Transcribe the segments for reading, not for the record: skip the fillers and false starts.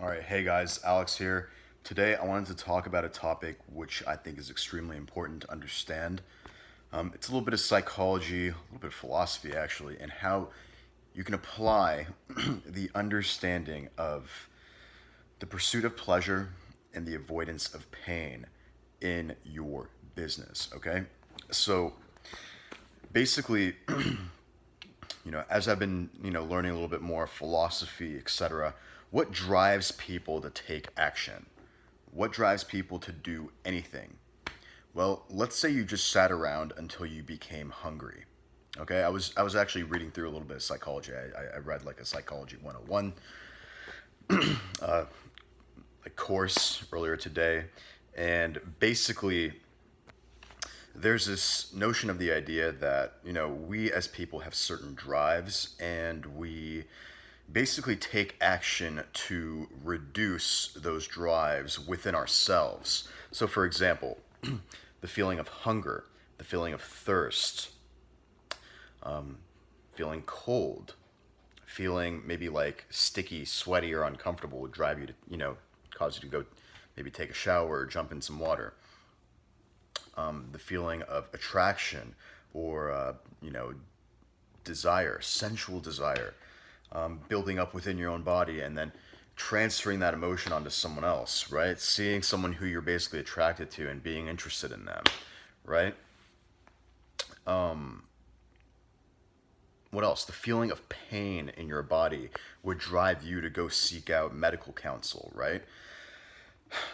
All right, hey guys, Alex here. Today I wanted to talk about a topic which I think is extremely important to understand. It's a little bit of psychology, a little bit of philosophy actually, and how you can apply the understanding of the pursuit of pleasure and the avoidance of pain in your business, okay? So basically, as I've been, learning a little bit more philosophy, etc., what drives people to take action? What drives people to do anything? Well, let's say you just sat around until you became hungry. Okay, I was actually reading through a little bit of psychology. I read like a psychology 101 a course earlier today, and basically there's this notion of the idea that we as people have certain drives, and we basically take action to reduce those drives within ourselves. So for example, the feeling of hunger, the feeling of thirst, feeling cold, feeling maybe like sticky, sweaty, or uncomfortable would drive you to, cause you to go maybe take a shower or jump in some water. The feeling of attraction or desire, sensual desire, building up within your own body and then transferring that emotion onto someone else, right? Seeing someone who you're basically attracted to and being interested in them, right? What else? The feeling of pain in your body would drive you to go seek out medical counsel, right?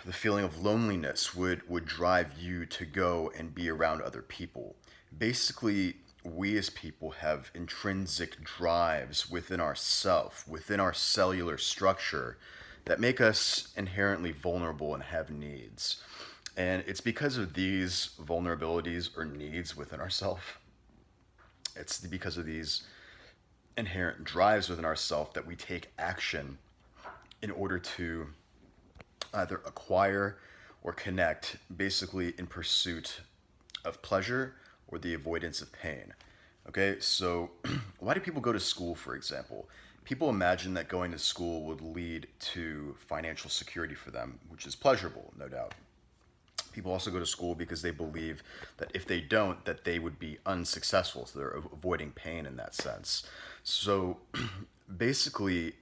The feeling of loneliness would drive you to go and be around other people. Basically, we as people have intrinsic drives within ourself, within our cellular structure, that make us inherently vulnerable and have needs. And it's because of these vulnerabilities or needs within ourselves, it's because of these inherent drives within ourselves that we take action in order to either acquire or connect, basically in pursuit of pleasure or the avoidance of pain. Okay, so why do people go to school, for example? People imagine that going to school would lead to financial security for them, which is pleasurable, no doubt. People also go to school because they believe that if they don't, that they would be unsuccessful, so they're avoiding pain in that sense. So basically,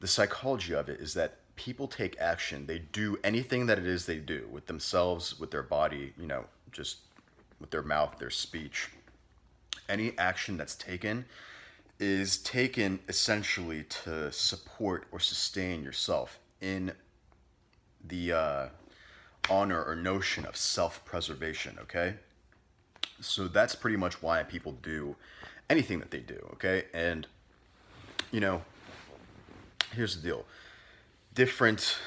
the psychology of it is that people take action. They do anything that it is they do with themselves, with their body, just with their mouth, their speech. Any action that's taken is taken essentially to support or sustain yourself in the honor or notion of self-preservation, okay? So that's pretty much why people do anything that they do, okay? And, you know, here's the deal. Different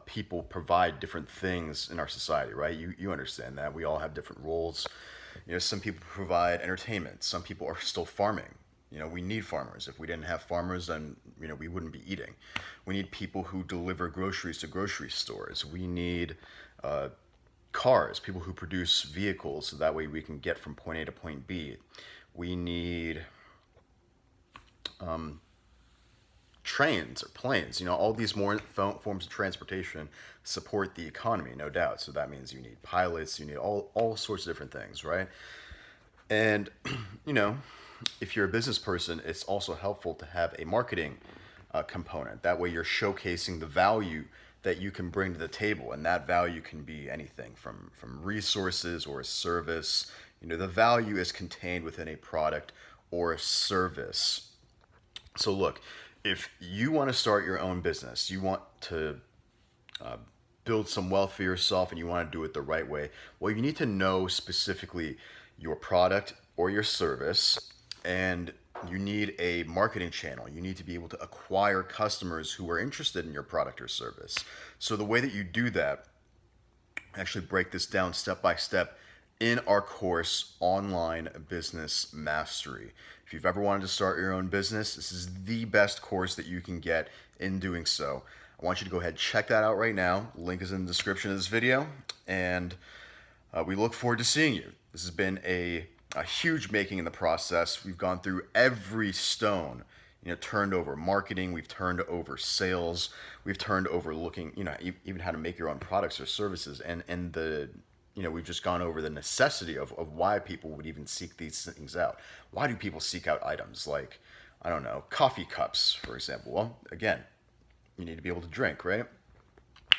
people provide different things in our society, right? You understand that. We all have different roles. Some people provide entertainment. Some people are still farming. We need farmers. If we didn't have farmers, then, we wouldn't be eating. We need people who deliver groceries to grocery stores. We need cars, people who produce vehicles so that way we can get from point A to point B. We need trains or planes. All these more forms of transportation support the economy, no doubt. So that means you need pilots, you need all sorts of different things, right? And, if you're a business person, it's also helpful to have a marketing component. That way you're showcasing the value that you can bring to the table. And that value can be anything from resources or a service. The value is contained within a product or a service. So look, if you want to start your own business, you want to build some wealth for yourself and you want to do it the right way, well, you need to know specifically your product or your service, and you need a marketing channel. You need to be able to acquire customers who are interested in your product or service. So the way that you do that, I actually break this down step by step in our course, Online Business Mastery. If you've ever wanted to start your own business, this is the best course that you can get in doing so. I want you to go ahead and check that out right now. Link is in the description of this video, and we look forward to seeing you. This has been a huge making in the process. We've gone through every stone, turned over marketing, we've turned over sales, we've turned over looking, even how to make your own products or services, and the we've just gone over the necessity of why people would even seek these things out. Why do people seek out items like, I don't know, coffee cups, for example? Well, again, you need to be able to drink, right?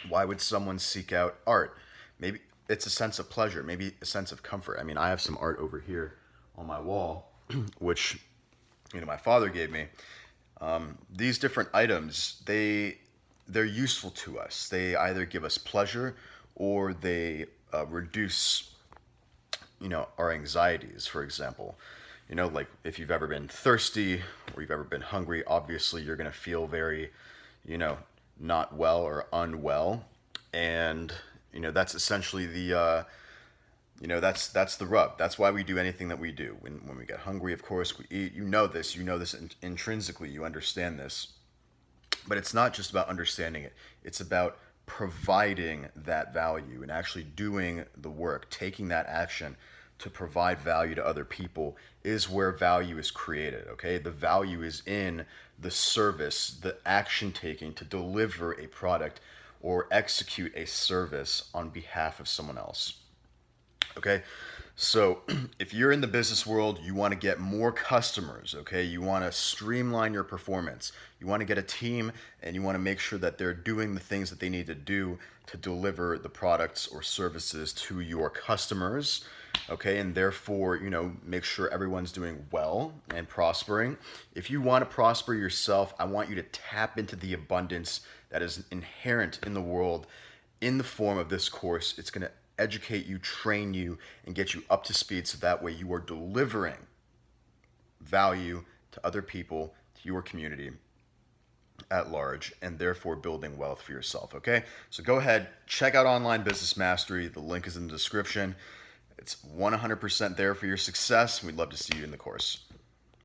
Why would someone seek out art? Maybe it's a sense of pleasure, maybe a sense of comfort. I mean, I have some art over here on my wall, which my father gave me. These different items, they're useful to us. They either give us pleasure or they reduce our anxieties, for example. Like if you've ever been thirsty or you've ever been hungry, obviously you're going to feel very, you know, not well or unwell. And, that's essentially that's the rub. That's why we do anything that we do. When we get hungry, of course, we eat. You know this intrinsically, you understand this. But it's not just about understanding it, it's about providing that value and actually doing the work, taking that action to provide value to other people is where value is created, okay? The value is in the service, the action taking to deliver a product or execute a service on behalf of someone else. Okay, so if you're in the business world, you want to get more customers, okay? You want to streamline your performance. You want to get a team and you want to make sure that they're doing the things that they need to do to deliver the products or services to your customers, okay? And therefore, make sure everyone's doing well and prospering. If you want to prosper yourself, I want you to tap into the abundance that is inherent in the world in the form of this course. It's going to educate you, train you, and get you up to speed so that way you are delivering value to other people, to your community at large, and therefore building wealth for yourself, okay? So go ahead, check out Online Business Mastery. The link is in the description. It's 100% there for your success. We'd love to see you in the course.